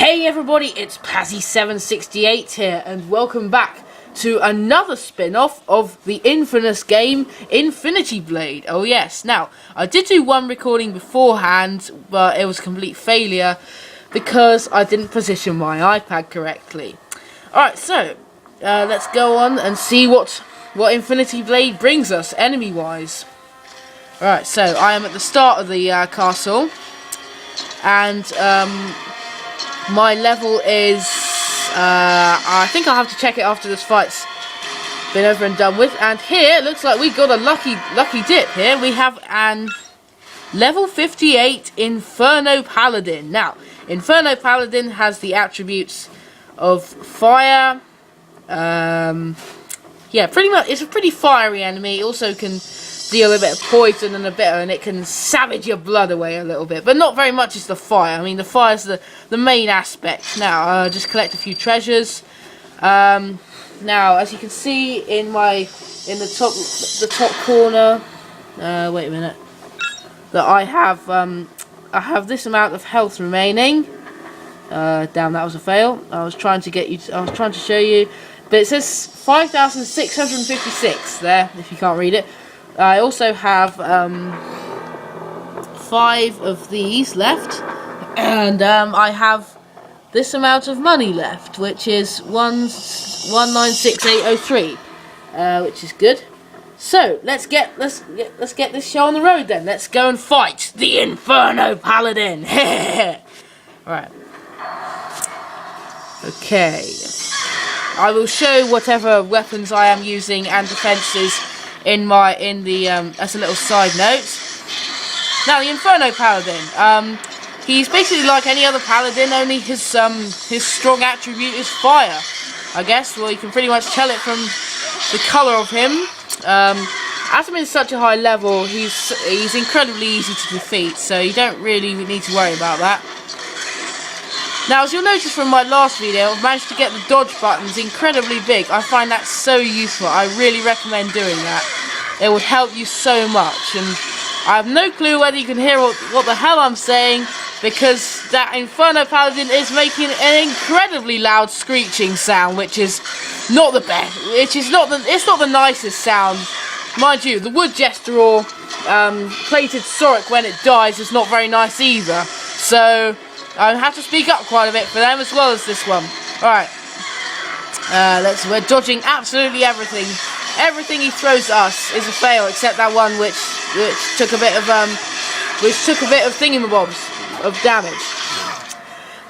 Hey everybody, it's Pazzy768 here, and welcome back to another spin-off of the infamous game, Infinity Blade. Oh yes, now, I did do one recording beforehand, but it was a complete failure because I didn't position my iPad correctly. Alright, so, let's go on and see what Infinity Blade brings us, enemy-wise. Alright, so, I am at the start of the castle, and, my level is, I think I'll have to check it after this fight's been over and done with. And here, it looks like we got a lucky dip here. We have an level 58 Inferno Paladin. Now, Inferno Paladin has the attributes of fire. Yeah, pretty much, it's a pretty fiery enemy. It also can deal a bit of poison and it can savage your blood away a little bit, but not very much is the fire. I mean, the fire's the main aspect. Now, just collect a few treasures. Now, as you can see in the top corner, wait a minute, that I have this amount of health remaining. Damn, that was a fail. I was trying to show you, but it says 5,656 there. If you can't read it. I also have 5 of these left, and I have this amount of money left, which is 1,96803, which is good. So let's get this show on the road then. Let's go and fight the Inferno Paladin. Right. Okay. I will show whatever weapons I am using and defenses as a little side note. Now, the Inferno Paladin, he's basically like any other paladin, only his strong attribute is fire, I guess. Well, you can pretty much tell it from the colour of him. As I'm in such a high level, he's incredibly easy to defeat, so you don't really need to worry about that. Now, as you'll notice from my last video, I've managed to get the dodge buttons incredibly big. I find that so useful. I really recommend doing that. It would help you so much. And I have no clue whether you can hear what the hell I'm saying, because that Inferno Paladin is making an incredibly loud screeching sound, which is not the best. It's not the nicest sound. Mind you, the wood jester or plated sorok when it dies is not very nice either. So I have to speak up quite a bit for them as well as this one. Alright. We're dodging absolutely everything. Everything he throws at us is a fail, except that one which took a bit of thingamabobs of damage.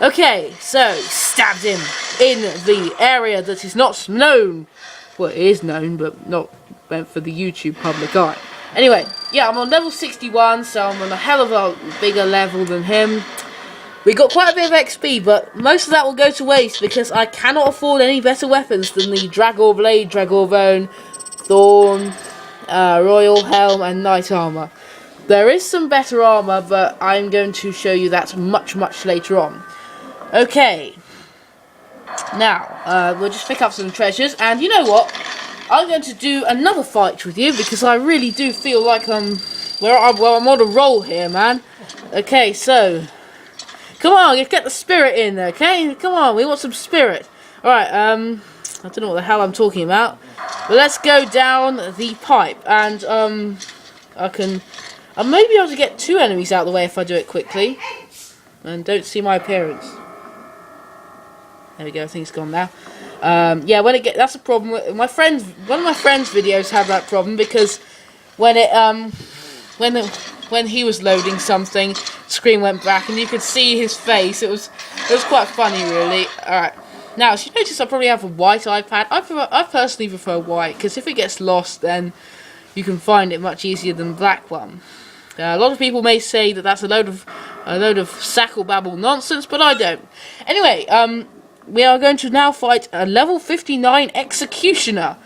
Okay, so stabbed him in the area that is not known. Well, it is known, but not meant for the YouTube public eye. Anyway, yeah, I'm on level 61, so I'm on a hell of a bigger level than him. We got quite a bit of XP, but most of that will go to waste because I cannot afford any better weapons than the Dragor Blade, Dragor Bone, Thorn, Royal Helm, and Knight Armour. There is some better armour, but I'm going to show you that much later on. Okay. Now, we'll just pick up some treasures, and you know what? I'm going to do another fight with you because I really do feel like I'm on a roll here, man. Okay, so come on, get the spirit in, okay? Come on, we want some spirit. Alright, I don't know what the hell I'm talking about. But let's go down the pipe. And, I may be able to get 2 enemies out of the way if I do it quickly. And don't see my appearance. There we go, I think it's gone now. Yeah, that's a problem. One of my friends' videos had that problem because when he was loading something, screen went black and you could see his face. It was quite funny, really. Alright. Now, as you notice, I probably have a white iPad. I personally prefer white, because if it gets lost, then you can find it much easier than the black one. A lot of people may say that that's a load of sackle-babble nonsense, but I don't. Anyway, we are going to now fight a level 59 Executioner,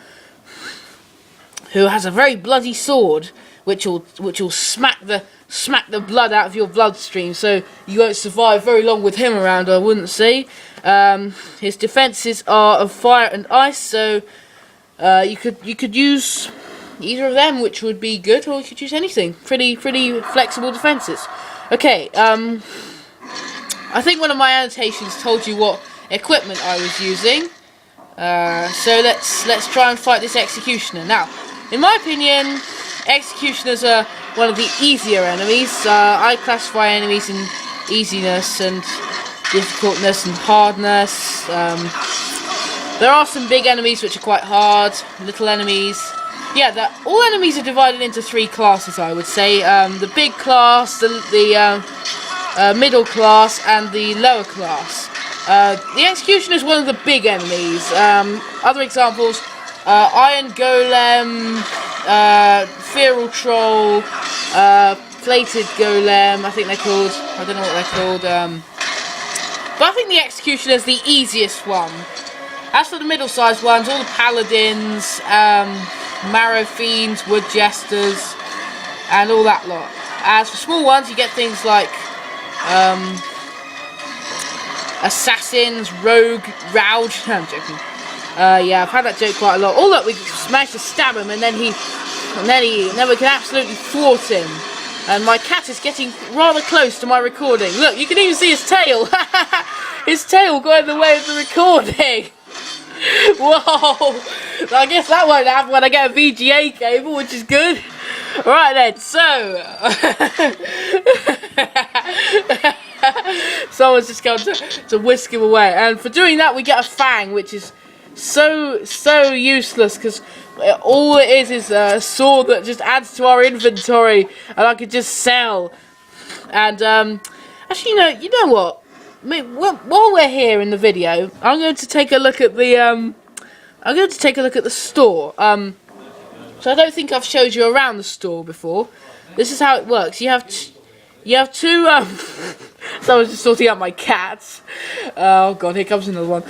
who has a very bloody sword, which will smack the blood out of your bloodstream, so you won't survive very long with him around, I wouldn't say. His defenses are of fire and ice, so you could use either of them, which would be good, or you could use anything. Pretty flexible defenses. Okay, I think one of my annotations told you what equipment I was using. So let's try and fight this Executioner. Now, in my opinion, Executioners are one of the easier enemies. I classify enemies in easiness and difficultness and hardness. There are some big enemies which are quite hard, little enemies. Yeah, all enemies are divided into 3 classes, I would say. The big class, the middle class, and the lower class. The Executioner is one of the big enemies. Other examples, Iron Golem, Feral Troll, Plated Golem, I think they're called. I don't know what they're called. But I think the Executioner is the easiest one. As for the middle-sized ones, all the Paladins, Marrow Fiends, Wood Jesters, and all that lot. As for small ones, you get things like Assassins, Rogue, Rouge. No, I'm joking. Yeah, I've had that joke quite a lot. Oh look, we managed to stab him, and then we can absolutely thwart him. And my cat is getting rather close to my recording. Look, you can even see his tail. His tail got in the way of the recording. Whoa! I guess that won't happen when I get a VGA cable, which is good. Right then, so someone's just going to whisk him away, and for doing that we get a fang, which is so useless because all it is a sword that just adds to our inventory, and I could just sell. And actually, you know what? While we're here in the video, I'm going to take a look at the store. So I don't think I've showed you around the store before. This is how it works. You have two. So I was just sorting out my cats. Oh god, here comes another one.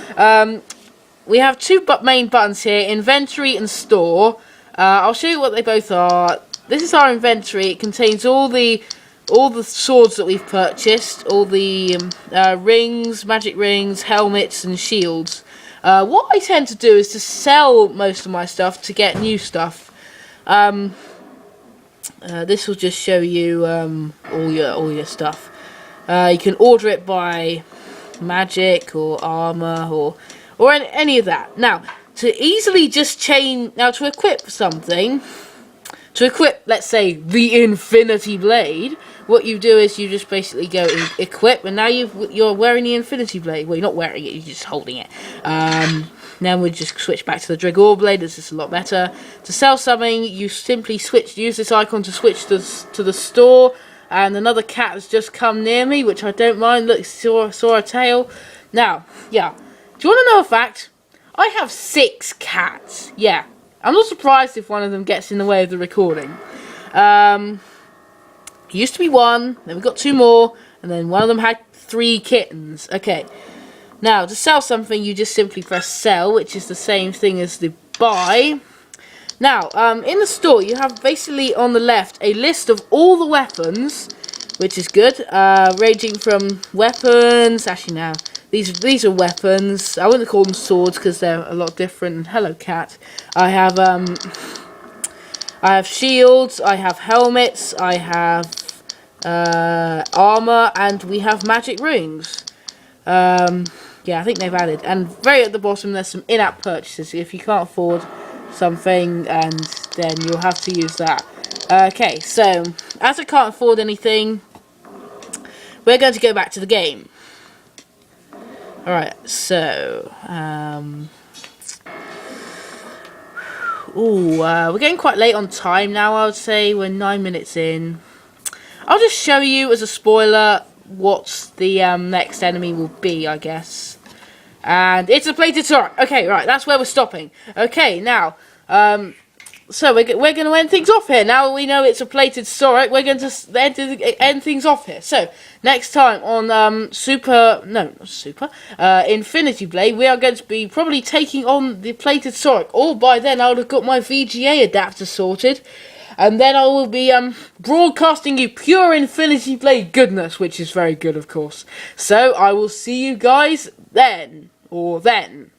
We have 2 main buttons here: inventory and store. I'll show you what they both are. This is our inventory. It contains all the swords that we've purchased, all the rings, magic rings, helmets, and shields. What I tend to do is to sell most of my stuff to get new stuff. This will just show you all your stuff. You can order it by magic or armor or any of that. Now, to easily just to equip something. To equip, let's say, the Infinity Blade, what you do is you just basically go equip, and now you're wearing the Infinity Blade. Well, you're not wearing it, you're just holding it. Now we just switch back to the Dragor Blade. This is a lot better. To sell something, you simply use this icon to switch to the store, and another cat has just come near me, which I don't mind. Look, saw a tail. Now, yeah. Do you want to know a fact? I have 6 cats. Yeah. I'm not surprised if one of them gets in the way of the recording. Used to be 1, then we got 2 more, and then one of them had 3 kittens. Okay. Now, to sell something, you just simply press sell, which is the same thing as the buy. Now, in the store, you have basically on the left a list of all the weapons, which is good, ranging from weapons. Actually, now these are weapons. I wouldn't call them swords because they're a lot different. Hello, cat. I have shields. I have helmets. I have armor, and we have magic rings. Yeah, I think they've added. And very at the bottom, there's some in-app purchases. If you can't afford something, and then you'll have to use that. Okay, so as I can't afford anything, we're going to go back to the game. Alright, so we're getting quite late on time now. I would say we're 9 minutes in. I'll just show you as a spoiler what the next enemy will be, I guess. And it's a plated sword. Okay, right, that's where we're stopping. Okay, now, so we're going to end things off here. Now we know it's a plated sword, we're going to end things off here. So, next time on Infinity Blade, we are going to be probably taking on the plated sword. Or by then I'll have got my VGA adapter sorted. And then I will be broadcasting you pure Infinity Blade goodness, which is very good, of course. So I will see you guys then, or then.